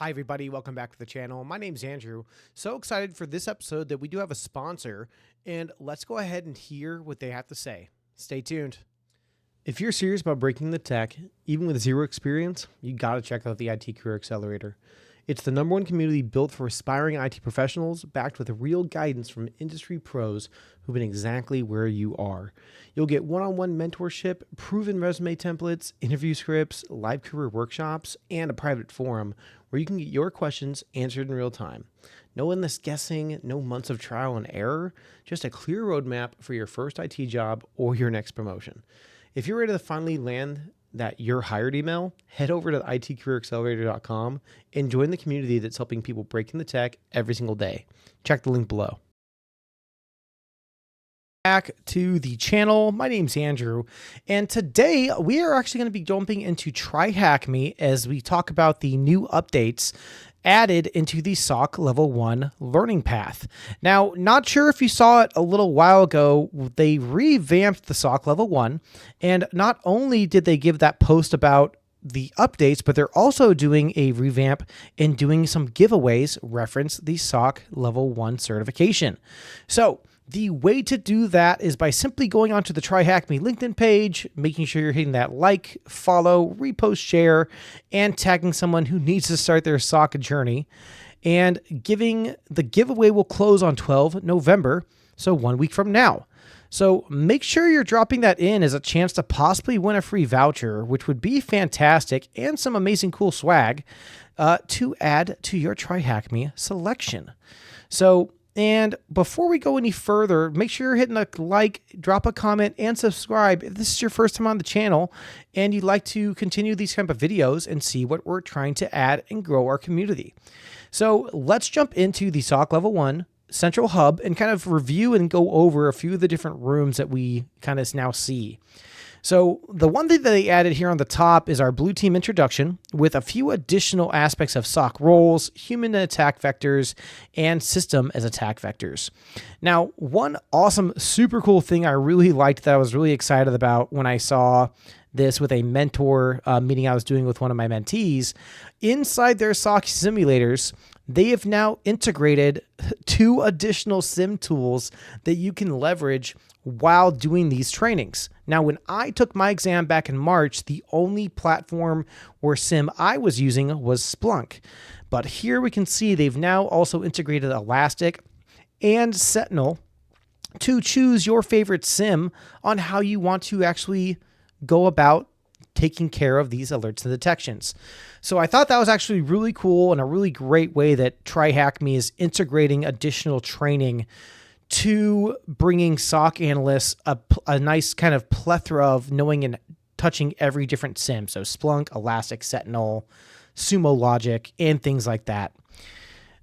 Hi everybody, welcome back to the channel. My name's Andrew. So excited for this episode that we do have a sponsor, and let's go ahead and hear what they have to say. Stay tuned. If you're serious about breaking the tech, even with zero experience, you gotta check out the IT Career Accelerator. It's the #1 community built for aspiring IT professionals, backed with real guidance from industry pros who've been exactly where you are. You'll get one-on-one mentorship, proven resume templates, interview scripts, live career workshops, and a private forum where you can get your questions answered in real time. No endless guessing, no months of trial and error, just a clear roadmap for your first IT job or your next promotion. If you're ready to finally land that you're hired email, head over to itcareeraccelerator.com and join the community that's helping people break in the tech every single day. Check the link below. Back to the channel. My name's Andrew, and today we are actually going to be jumping into TriHackMe as we talk about the new updates added into the SOC Level 1 learning path. Now, not sure if you saw it a little while ago, they revamped the SOC Level 1, and not only did they give that post about the updates, but they're also doing a revamp and doing some giveaways reference the SOC Level 1 certification. So the way to do that is by simply going onto the TriHackMe LinkedIn page, making sure you're hitting that like, follow, repost, share, and tagging someone who needs to start their SOC journey. And the giveaway will close on 12 November, so 1 week from now. So make sure you're dropping that in as a chance to possibly win a free voucher, which would be fantastic, and some amazing cool swag to add to your TriHackMe selection. And before we go any further, make sure you're hitting a like, drop a comment, and subscribe if this is your first time on the channel and you'd like to continue these type of videos and see what we're trying to add and grow our community. So let's jump into the SOC Level 1 Central Hub and kind of review and go over a few of the different rooms that we kind of now see. So the one thing that they added here on the top is our blue team introduction with a few additional aspects of SOC roles, human attack vectors, and system as attack vectors. Now, one awesome, super cool thing I really liked that I was really excited about when I saw this with a mentor meeting I was doing with one of my mentees, inside their SOC simulators, they have now integrated 2 additional sim tools that you can leverage while doing these trainings. Now, when I took my exam back in March, the only platform or sim I was using was Splunk. But here we can see they've now also integrated Elastic and Sentinel to choose your favorite sim on how you want to actually go about taking care of these alerts and detections. So I thought that was actually really cool and a really great way that TriHackMe is integrating additional training to bringing SOC analysts a nice kind of plethora of knowing and touching every different SIM. So Splunk, Elastic, Sentinel, Sumo Logic, and things like that.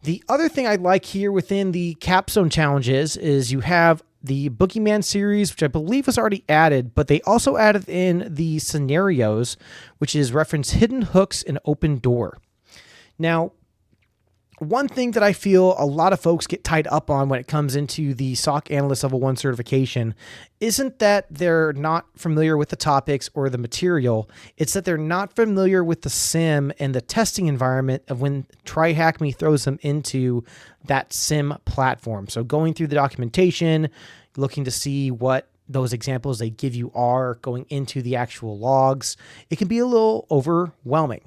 The other thing I like here within the capstone challenges is you have the Boogeyman series, which I believe was already added, but they also added in the scenarios, which is reference hidden hooks and open door. Now, one thing that I feel a lot of folks get tied up on when it comes into the SOC Analyst Level 1 certification isn't that they're not familiar with the topics or the material. It's that they're not familiar with the sim and the testing environment of when TriHackMe throws them into that sim platform. So going through the documentation, looking to see what those examples they give you are, going into the actual logs, it can be a little overwhelming.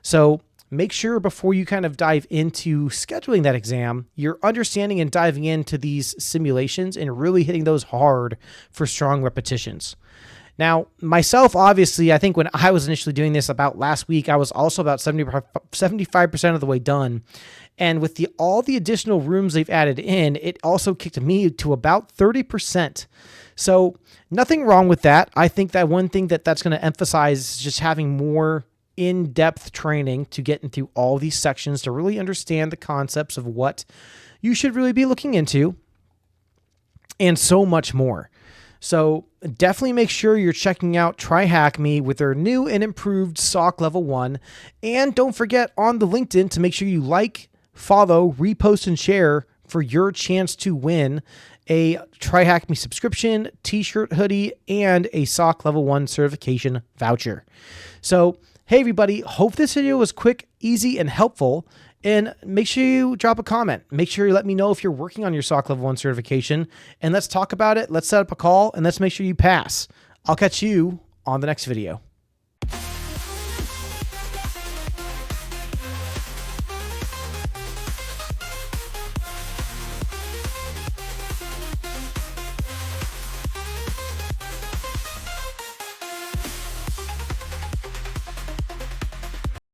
So make sure before you kind of dive into scheduling that exam, you're understanding and diving into these simulations and really hitting those hard for strong repetitions. Now, myself, obviously, I think when I was initially doing this about last week, I was also about 75% of the way done. And with all the additional rooms they've added in, it also kicked me to about 30%. So nothing wrong with that. I think that one thing that's going to emphasize is just having more in-depth training to get into all these sections to really understand the concepts of what you should really be looking into and so much more. So definitely make sure you're checking out TriHackMe with their new and improved SOC Level 1. And don't forget on the LinkedIn to make sure you like, follow, repost, and share for your chance to win a TriHackMe subscription, t-shirt, hoodie, and a SOC Level 1 certification voucher. So Hey everybody, hope this video was quick, easy, and helpful. And make sure you drop a comment. Make sure you let me know if you're working on your SOC Level 1 certification. And let's talk about it. Let's set up a call and let's make sure you pass. I'll catch you on the next video.